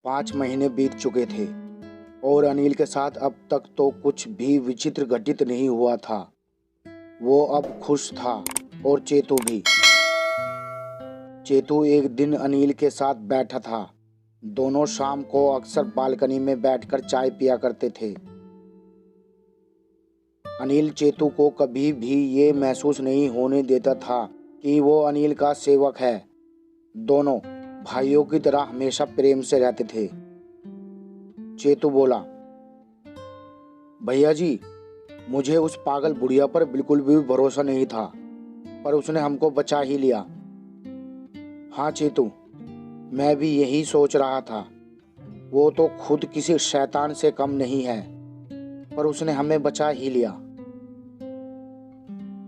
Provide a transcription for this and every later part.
5 महीने बीत चुके थे और अनिल के साथ अब तक तो कुछ भी विचित्र घटित नहीं हुआ था। वो अब खुश था और चेतू भी। चेतू एक दिन अनिल के साथ बैठा था। दोनों शाम को अक्सर बालकनी में बैठकर चाय पिया करते थे। अनिल चेतू को कभी भी ये महसूस नहीं होने देता था कि वो अनिल का सेवक है। दोनों भाइयों की तरह हमेशा प्रेम से रहते थे। चेतू बोला, भैया जी, मुझे उस पागल बुढ़िया पर बिल्कुल भी भरोसा नहीं था, पर उसने हमको बचा ही लिया। हाँ चेतू, मैं भी यही सोच रहा था। वो तो खुद किसी शैतान से कम नहीं है, पर उसने हमें बचा ही लिया।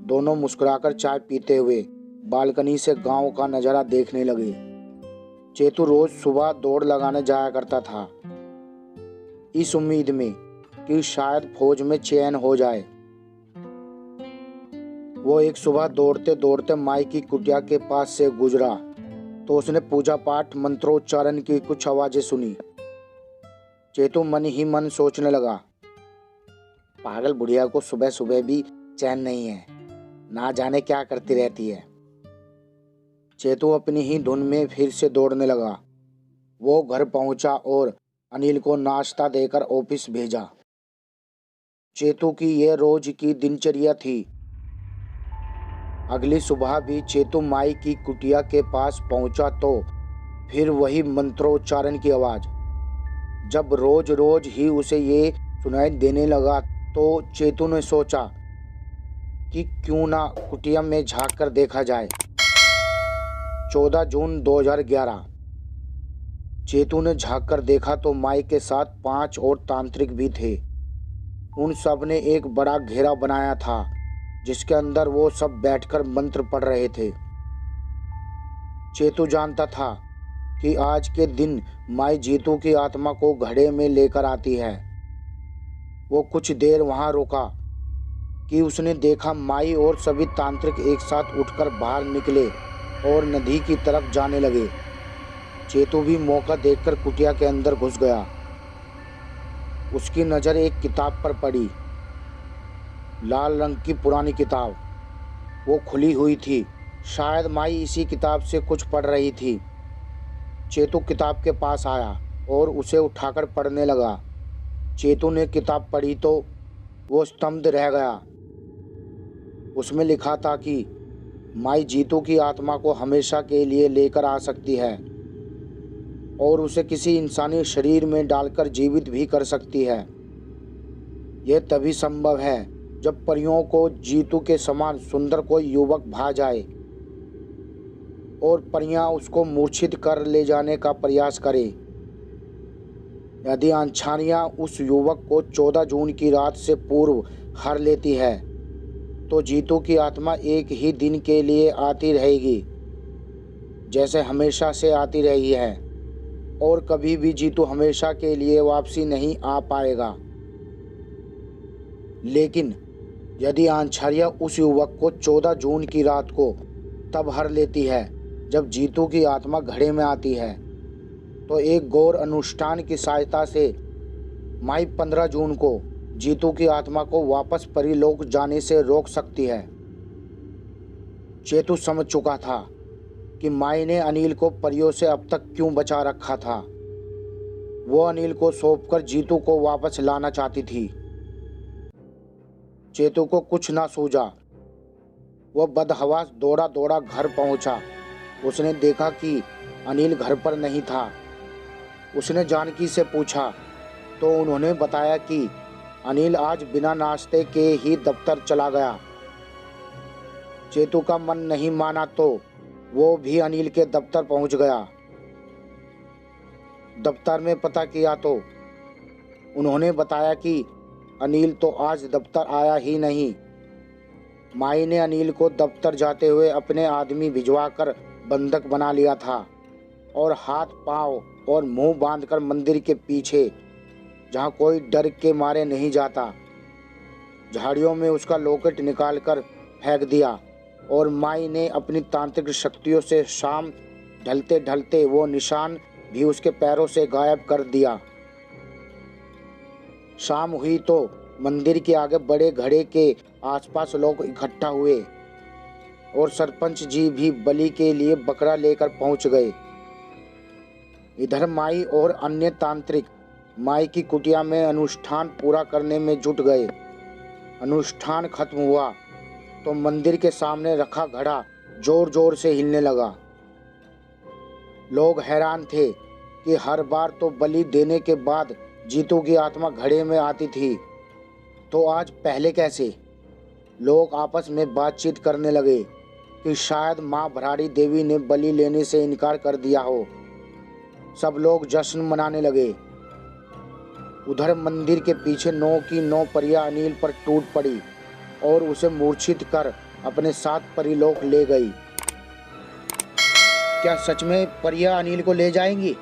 दोनों मुस्कुराकर चाय पीते हुए बालकनी से गांव का नजारा देखने लगे। चेतू रोज सुबह दौड़ लगाने जाया करता था, इस उम्मीद में कि शायद फौज में चयन हो जाए। वो एक सुबह दौड़ते दौड़ते माई की कुटिया के पास से गुजरा तो उसने पूजा पाठ मंत्रोच्चारण की कुछ आवाजें सुनी। चेतू मन ही मन सोचने लगा, पागल बुढ़िया को सुबह सुबह भी चैन नहीं है, ना जाने क्या करती रहती है। चेतू अपनी ही धुन में फिर से दौड़ने लगा। वो घर पहुंचा और अनिल को नाश्ता देकर ऑफिस भेजा। चेतू की यह रोज की दिनचर्या थी। अगली सुबह भी चेतू माई की कुटिया के पास पहुंचा तो फिर वही मंत्रोच्चारण की आवाज। जब रोज रोज ही उसे ये सुनाई देने लगा तो चेतू ने सोचा कि क्यों ना कुटिया में झांक कर देखा जाए। 14 जून 2011। चेतू ने झांक कर देखा तो माई के साथ 5 और तांत्रिक भी थे। उन सब ने एक बड़ा घेरा बनाया था जिसके अंदर वो सब बैठकर मंत्र पढ़ रहे थे। चेतू जानता था कि आज के दिन माई जीतू की आत्मा को घड़े में लेकर आती है। वो कुछ देर वहां रुका कि उसने देखा माई और सभी तांत्रिक एक साथ उठकर बाहर निकले और नदी की तरफ जाने लगे। चेतू भी मौका देखकर कुटिया के अंदर घुस गया। उसकी नज़र एक किताब पर पड़ी, लाल रंग की पुरानी किताब। वो खुली हुई थी, शायद माई इसी किताब से कुछ पढ़ रही थी। चेतू किताब के पास आया और उसे उठाकर पढ़ने लगा। चेतू ने किताब पढ़ी तो वो स्तब्ध रह गया। उसमें लिखा था कि माई जीतू की आत्मा को हमेशा के लिए लेकर आ सकती है और उसे किसी इंसानी शरीर में डालकर जीवित भी कर सकती है। यह तभी संभव है जब परियों को जीतू के समान सुंदर कोई युवक भा जाए और परियां उसको मूर्छित कर ले जाने का प्रयास करे। यदि आंछानियां उस युवक को 14 जून की रात से पूर्व हर लेती है तो जीतू की आत्मा एक ही दिन के लिए आती रहेगी, जैसे हमेशा से आती रही है, और कभी भी जीतू हमेशा के लिए वापसी नहीं आ पाएगा। लेकिन यदि आंछारिया उस युवक को 14 जून की रात को तब हर लेती है जब जीतू की आत्मा घड़े में आती है, तो एक गौर अनुष्ठान की सहायता से माई 15 जून को जीतू की आत्मा को वापस परिलोक जाने से रोक सकती है। चेतू समझ चुका था कि माई ने अनिल को परियों से अब तक क्यों बचा रखा था। वो अनिल को सौंपकर जीतू को वापस लाना चाहती थी। चेतू को कुछ ना सूझा। वह बदहवास दौड़ा दौड़ा घर पहुंचा। उसने देखा कि अनिल घर पर नहीं था। उसने जानकी से पूछा तो उन्होंने बताया कि अनिल आज बिना नाश्ते के ही दफ्तर चला गया। चेतू का मन नहीं माना तो वो भी अनिल के दफ्तर पहुंच गया। दफ्तर में पता किया तो उन्होंने बताया कि अनिल तो आज दफ्तर आया ही नहीं। माई ने अनिल को दफ्तर जाते हुए अपने आदमी भिजवाकर बंधक बना लिया था और हाथ पांव और मुंह बांधकर मंदिर के पीछे, जहां कोई डर के मारे नहीं जाता, झाड़ियों में उसका लॉकेट निकालकर फेंक दिया। और माई ने अपनी तांत्रिक शक्तियों से शाम ढलते ढलते वो निशान भी उसके पैरों से गायब कर दिया। शाम हुई तो मंदिर के आगे बड़े घड़े के आसपास लोग इकट्ठा हुए और सरपंच जी भी बलि के लिए बकरा लेकर पहुंच गए। इधर माई और अन्य तांत्रिक माई की कुटिया में अनुष्ठान पूरा करने में जुट गए। अनुष्ठान खत्म हुआ तो मंदिर के सामने रखा घड़ा जोर जोर से हिलने लगा। लोग हैरान थे कि हर बार तो बलि देने के बाद जीतू की आत्मा घड़े में आती थी, तो आज पहले कैसे? लोग आपस में बातचीत करने लगे कि शायद माँ भराड़ी देवी ने बलि लेने से इनकार कर दिया हो। सब लोग जश्न मनाने लगे। उधर मंदिर के पीछे 9 की 9 परियां अनिल पर टूट पड़ी और उसे मूर्छित कर अपने साथ परीलोक ले गई। क्या सच में परियां अनिल को ले जाएंगी?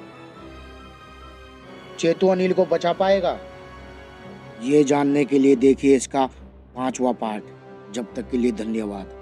चेतु अनिल को बचा पाएगा? ये जानने के लिए देखिए इसका 5वां पार्ट। जब तक के लिए धन्यवाद।